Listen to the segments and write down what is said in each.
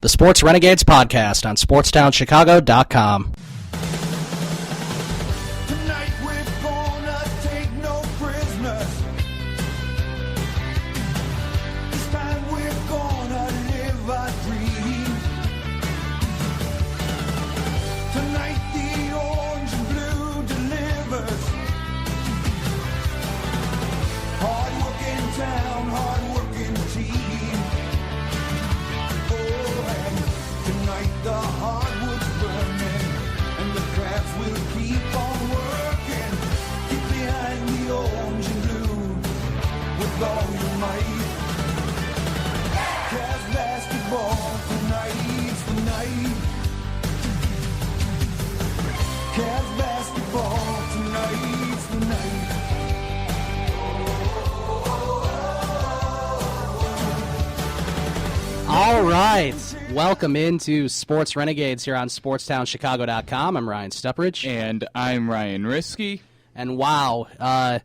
The Sports Renegades podcast on SportsTownChicago.com. Tonight we're gonna take no prisoners. This time we're gonna live our dream. Tonight the orange and blue delivers. Hard-working town, hard-working team. Tonight the hardwood's burning and the crafts will keep on working. Get behind the orange and blue with all your might. Cavs basketball tonight's the night. Cavs basketball tonight's the night. All right. Welcome into Sports Renegades here on SportsTownChicago.com. I'm Ryan Stuprich. And I'm Ryan Risky. And wow,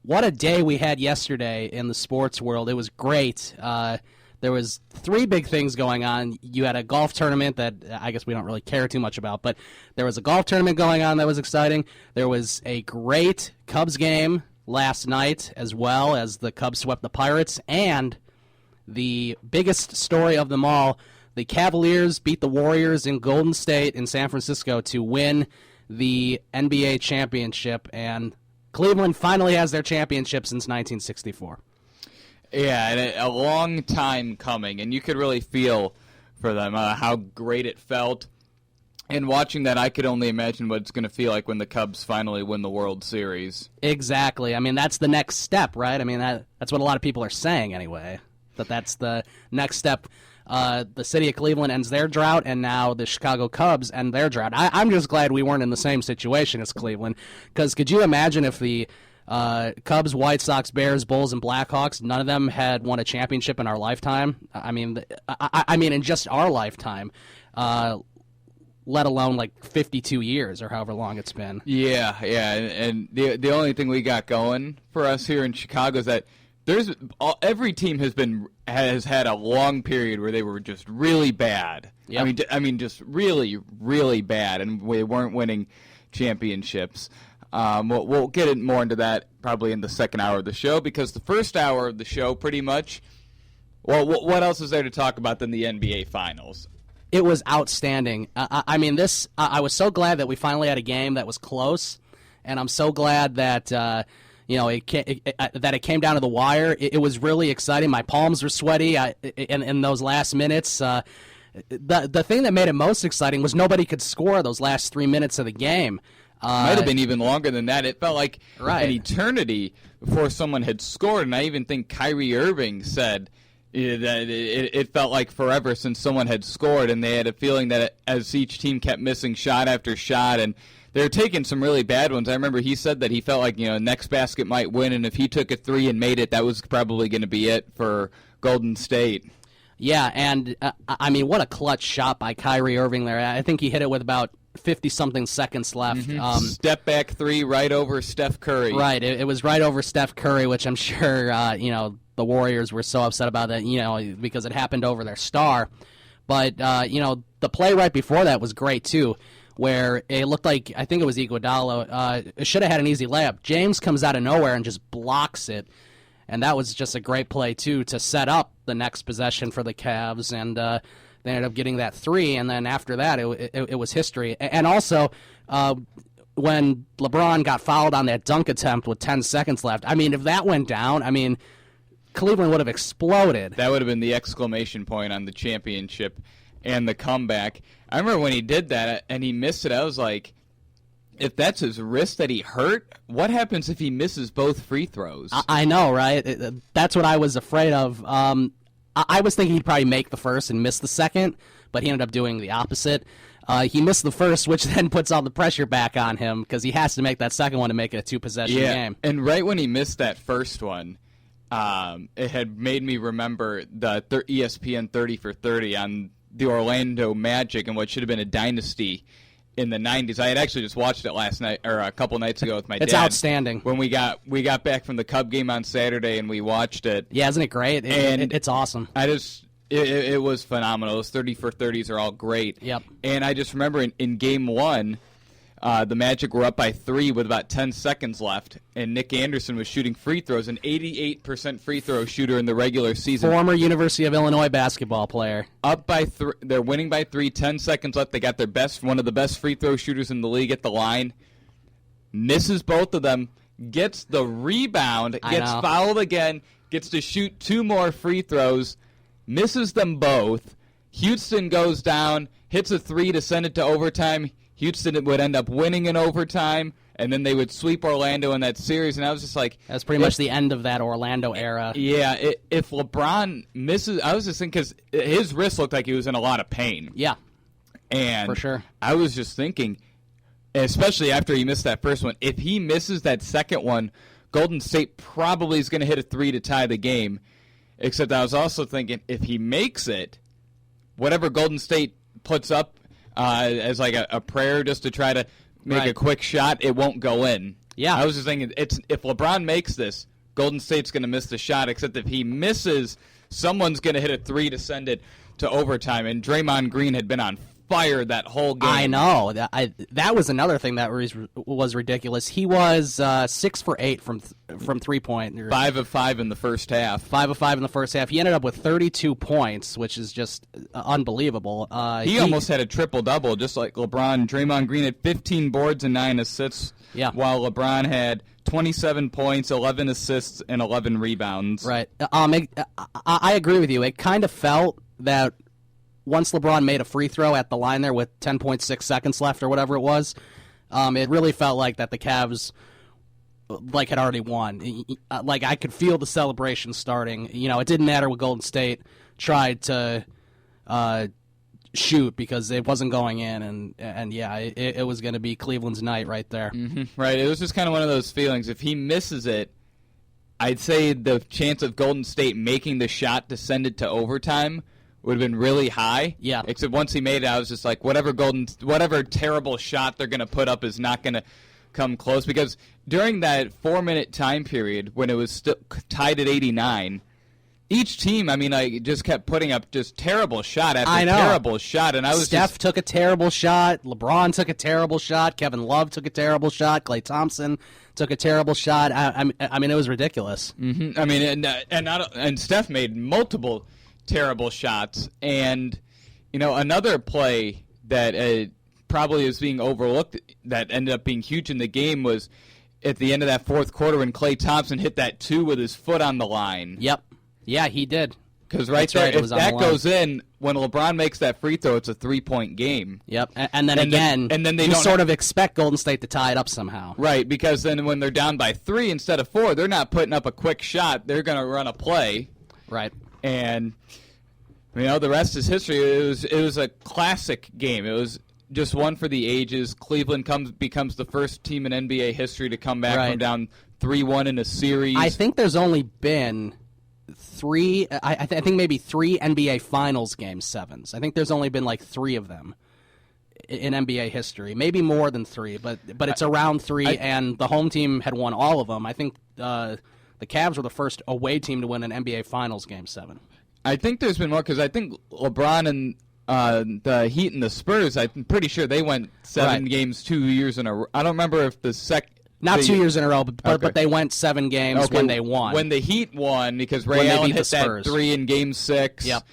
what a day we had yesterday in the sports world. It was great. There was three big things going on. You had a golf tournament that I guess we don't really care too much about, but there was a golf tournament going on that was exciting. There was a great Cubs game last night, as well as the Cubs swept the Pirates, and the biggest story of them all, the Cavaliers beat the Warriors in Golden State in San Francisco to win the NBA championship, and Cleveland finally has their championship since 1964. Yeah, and a long time coming, and you could really feel for them how great it felt. And watching that, I could only imagine what it's going to feel like when the Cubs finally win the World Series. Exactly. I mean, that's the next step, right? I mean, that's what a lot of people are saying anyway, that's the next step. The city of Cleveland ends their drought, and now the Chicago Cubs end their drought. I'm just glad we weren't in the same situation as Cleveland, because could you imagine if the Cubs, White Sox, Bears, Bulls, and Blackhawks, none of them had won a championship in our lifetime? I mean, in just our lifetime, let alone like 52 years or however long it's been. Yeah, and the only thing we got going for us here in Chicago is that every team has had a long period where they were just really bad. Yep. I mean, just really, really bad, and we weren't winning championships. We'll get more into that probably in the second hour of the show, because the first hour of the show, pretty much, well, what else is there to talk about than the NBA Finals? It was outstanding. I was so glad that we finally had a game that was close, and I'm so glad that it came down to the wire. It was really exciting. My palms were sweaty in those last minutes. The thing that made it most exciting was nobody could score those last 3 minutes of the game. Might have been even longer than that. It felt like an eternity before someone had scored, and I even think Kyrie Irving said that it felt like forever since someone had scored, and they had a feeling that as each team kept missing shot after shot, and they were taking some really bad ones. I remember he said that he felt like, next basket might win, and if he took a three and made it, that was probably going to be it for Golden State. Yeah, and what a clutch shot by Kyrie Irving there. I think he hit it with about 50-something seconds left. Mm-hmm. Step back three right over Steph Curry. Right, it was right over Steph Curry, which I'm sure, the Warriors were so upset about that, because it happened over their star. But, the play right before that was great, too, where it looked like, I think it was Iguodala, it should have had an easy layup. James comes out of nowhere and just blocks it. And that was just a great play, too, to set up the next possession for the Cavs. And they ended up getting that three. And then after that, it was history. And also, when LeBron got fouled on that dunk attempt with 10 seconds left, if that went down, Cleveland would have exploded. That would have been the exclamation point on the championship and the comeback. I remember when he did that and he missed it, I was like, if that's his wrist that he hurt, what happens if he misses both free throws? I know, right? That's what I was afraid of. I was thinking he'd probably make the first and miss the second, but he ended up doing the opposite. He missed the first, which then puts all the pressure back on him because he has to make that second one to make it a two-possession game. And right when he missed that first one, it had made me remember the ESPN 30 for 30 on the Orlando Magic and what should have been a dynasty in the 90s. I had actually just watched it last night or a couple nights ago with my dad. It's outstanding. When we got back from the Cub game on Saturday and we watched it. Yeah, isn't it great? It's awesome. It was phenomenal. Those 30 for 30s are all great. Yep. And I just remember in Game 1, the Magic were up by 3 with about 10 seconds left, and Nick Anderson was shooting free throws, an 88% free throw shooter in the regular season. Former University of Illinois basketball player. Up by 3, they're winning by 3, 10 seconds left. They got one of the best free throw shooters in the league at the line. Misses both of them, gets the rebound, gets fouled again, gets to shoot 2 more free throws, misses them both. Houston goes down, hits a 3 to send it to overtime. Houston would end up winning in overtime, and then they would sweep Orlando in that series. And I was just like, that's pretty much the end of that Orlando era. Yeah, if LeBron misses, I was just thinking, because his wrist looked like he was in a lot of pain. Yeah, and for sure. I was just thinking, especially after he missed that first one, if he misses that second one, Golden State probably is going to hit a 3 to tie the game. Except I was also thinking, if he makes it, whatever Golden State puts up as like a prayer just to try to make a quick shot, it won't go in. Yeah. I was just thinking, if LeBron makes this, Golden State's going to miss the shot, except if he misses, someone's going to hit a 3 to send it to overtime. And Draymond Green had been on fire that whole game. I know. That was another thing that was ridiculous. He was 6 for 8 from 3-point. 5 of 5 in the first half. 5 of 5 in the first half. He ended up with 32 points, which is just unbelievable. He almost had a triple-double, just like LeBron. Draymond Green had 15 boards and 9 assists, while LeBron had 27 points, 11 assists, and 11 rebounds. Right. I agree with you. It kind of felt that once LeBron made a free throw at the line there with 10.6 seconds left or whatever it was, it really felt like that the Cavs had already won. Like, I could feel the celebration starting. It didn't matter what Golden State tried to shoot because it wasn't going in, and it was going to be Cleveland's night right there. Mm-hmm. Right. It was just kind of one of those feelings. If he misses it, I'd say the chance of Golden State making the shot to send it to overtime would have been really high. Yeah. Except once he made it, I was just like, whatever terrible shot they're going to put up is not going to come close. Because during that 4-minute time period when it was still tied at 89, each team, just kept putting up just terrible shot after terrible shot. And Steph took a terrible shot. LeBron took a terrible shot. Kevin Love took a terrible shot. Klay Thompson took a terrible shot. It was ridiculous. Mm-hmm. And Steph made multiple terrible shots. And another play that probably is being overlooked that ended up being huge in the game was at the end of that fourth quarter when Klay Thompson hit that 2 with his foot on the line. Yep. Yeah, he did. Because if that goes in, when LeBron makes that free throw, it's a 3-point game. Yep, and then you sort of expect Golden State to tie it up somehow. Right, because then when they're down by 3 instead of 4, they're not putting up a quick shot. They're going to run a play. Right. And the rest is history. It was a classic game. It was just one for the ages. Cleveland becomes the first team in NBA history to come back from down 3-1 in a series. I think there's only been 3. I think maybe 3 NBA Finals Game 7s. I think there's only been 3 of them in NBA history. Maybe more than 3, but it's around 3. And the home team had won all of them. I think the Cavs were the first away team to win an NBA Finals Game 7. I think there's been more because I think LeBron and the Heat and the Spurs, I'm pretty sure they went 7 games 2 years in a row. I don't remember if Not 2 years in a row, but they went 7 games when they won. When the Heat won, because Ray Allen hit that 3 in Game 6. Yep.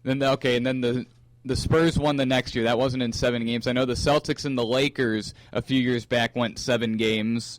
And then the Spurs won the next year. That wasn't in 7 games. I know the Celtics and the Lakers a few years back went 7 games.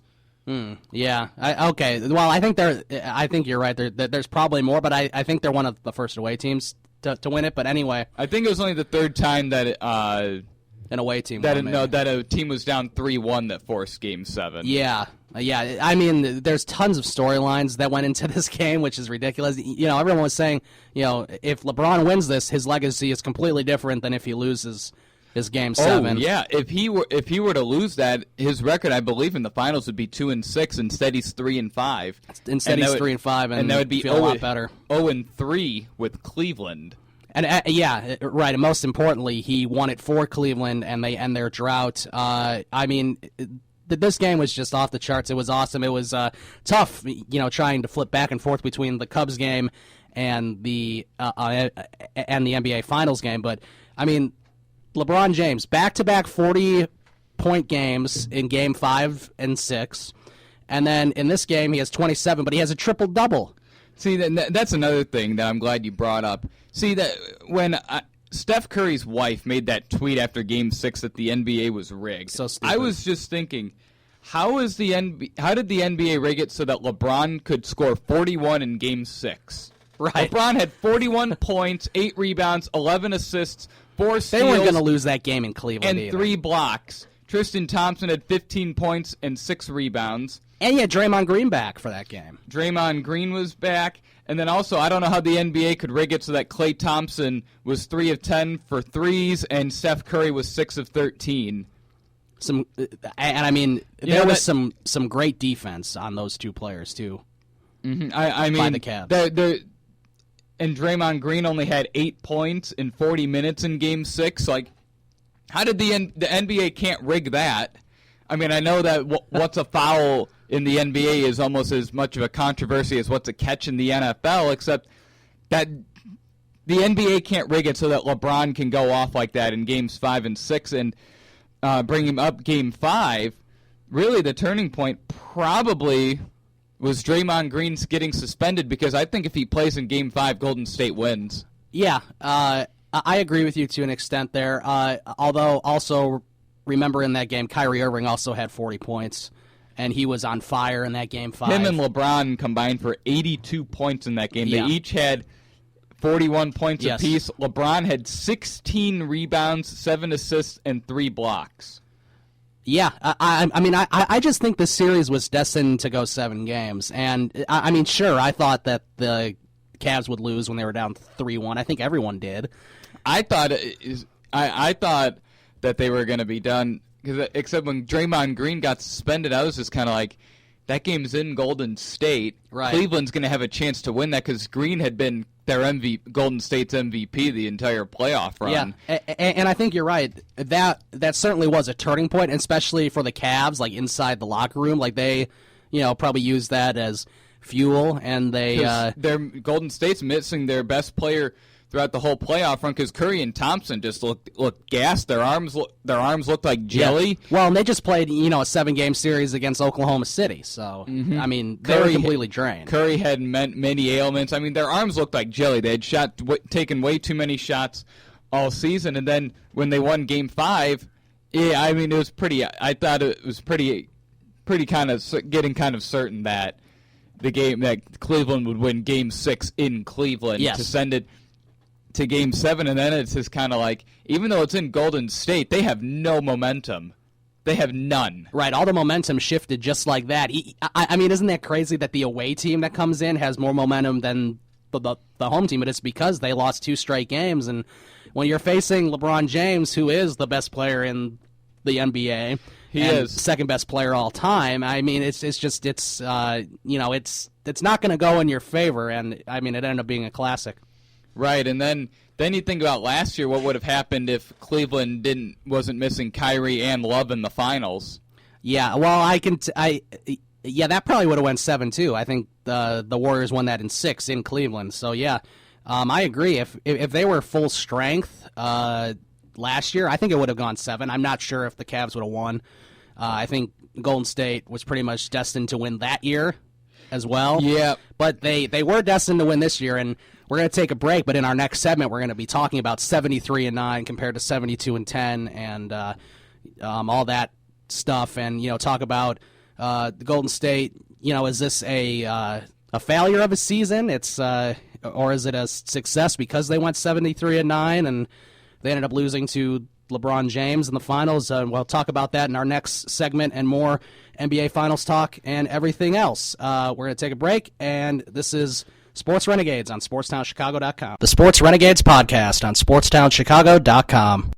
Yeah. Okay. Well, I think you're right. There's probably more, but I think they're one of the first away teams to win it. But anyway, I think it was only the 3rd time that an away team that a team was down 3-1 that forced Game 7. Yeah. There's tons of storylines that went into this game, which is ridiculous. Everyone was saying, if LeBron wins this, his legacy is completely different than if he loses his Game 7. Oh yeah, if he were to lose that, his record, I believe, in the finals would be 2-6. Instead, he's 3-5. Instead, he's 3-5, and that would be feel a lot better. 0-3 with Cleveland. And right. And most importantly, he won it for Cleveland, and they end their drought. This game was just off the charts. It was awesome. It was tough, trying to flip back and forth between the Cubs game and the NBA Finals game. But I mean, LeBron James back-to-back 40-point games in Game 5 and 6, and then in this game he has 27, but he has a triple-double. See, that's another thing that I'm glad you brought up. See, that when Steph Curry's wife made that tweet after Game 6 that the NBA was rigged, so stupid. I was just thinking, how did the NBA rig it so that LeBron could score 41 in Game 6? Right. LeBron had 41 points, 8 rebounds, 11 assists, 4 steals. They weren't going to lose that game in Cleveland and either. 3 blocks. Tristan Thompson had 15 points and 6 rebounds. And you had Draymond Green back for that game. Draymond Green was back. And then also, I don't know how the NBA could rig it so that Klay Thompson was 3 of 10 for threes and Steph Curry was 6 of 13. I mean, there was some great defense on those two players too. Mm-hmm. I mean, by the Cavs. And Draymond Green only had 8 points in 40 minutes in Game 6. Like, how did the NBA can't rig that? I mean, I know that what's a foul in the NBA is almost as much of a controversy as what's a catch in the NFL, except that the NBA can't rig it so that LeBron can go off like that in Games 5 and 6 and bring him up Game 5. Really, the turning point probably was Draymond Green's getting suspended, because I think if he plays in Game 5, Golden State wins. Yeah, I agree with you to an extent there, although also remember in that game, Kyrie Irving also had 40 points, and he was on fire in that Game 5. Him and LeBron combined for 82 points in that game. Yeah. They each had 41 points apiece. LeBron had 16 rebounds, 7 assists, and 3 blocks. Yeah, I mean, I just think the series was destined to go 7 games. And, I mean, sure, I thought that the Cavs would lose when they were down 3-1. I think everyone did. I thought I thought that they were going to be done, except when Draymond Green got suspended, I was just kind of like, that game's in Golden State. Right. Cleveland's going to have a chance to win that because Green had been their Golden State's MVP the entire playoff run. Yeah, and I think you're right. That certainly was a turning point, especially for the Cavs, like inside the locker room. Like they, probably used that as fuel, and their Golden State's missing their best player throughout the whole playoff run because Curry and Thompson just looked gassed. Their arms looked like jelly. Yeah. Well, and they just played a 7-game series against Oklahoma City, so I mean they were completely drained. Curry had many ailments. I mean their arms looked like jelly. They had taken way too many shots all season, and then when they won Game 5, yeah, I mean it was pretty. I thought it was pretty kind of getting kind of certain that that Cleveland would win Game 6 in Cleveland to send it to Game 7, and then it's just kind of like, even though it's in Golden State, they have no momentum. They have none. Right, all the momentum shifted just like that. I mean, isn't that crazy that the away team that comes in has more momentum than the home team? But it's because they lost 2 straight games, and when you're facing LeBron James, who is the best player in the NBA, he is second best player all time. I mean, it's not going to go in your favor, and I mean, it ended up being a classic. Right, and then you think about last year, what would have happened if Cleveland wasn't missing Kyrie and Love in the finals? Yeah, well, that probably would have went 7-2. I think the Warriors won that in 6 in Cleveland. So yeah, I agree. If they were full strength last year, I think it would have gone 7. I'm not sure if the Cavs would have won. I think Golden State was pretty much destined to win that year as well. Yeah, but they were destined to win this year, and we're going to take a break, but in our next segment, we're going to be talking about 73-9 compared to 72-10 and all that stuff, and talk about the Golden State. Is this a failure of a season? Or is it a success because they went 73-9 and they ended up losing to LeBron James in the finals? We'll talk about that in our next segment and more NBA Finals talk and everything else. We're going to take a break, and this is Sports Renegades on SportsTownChicago.com. The Sports Renegades podcast on SportsTownChicago.com.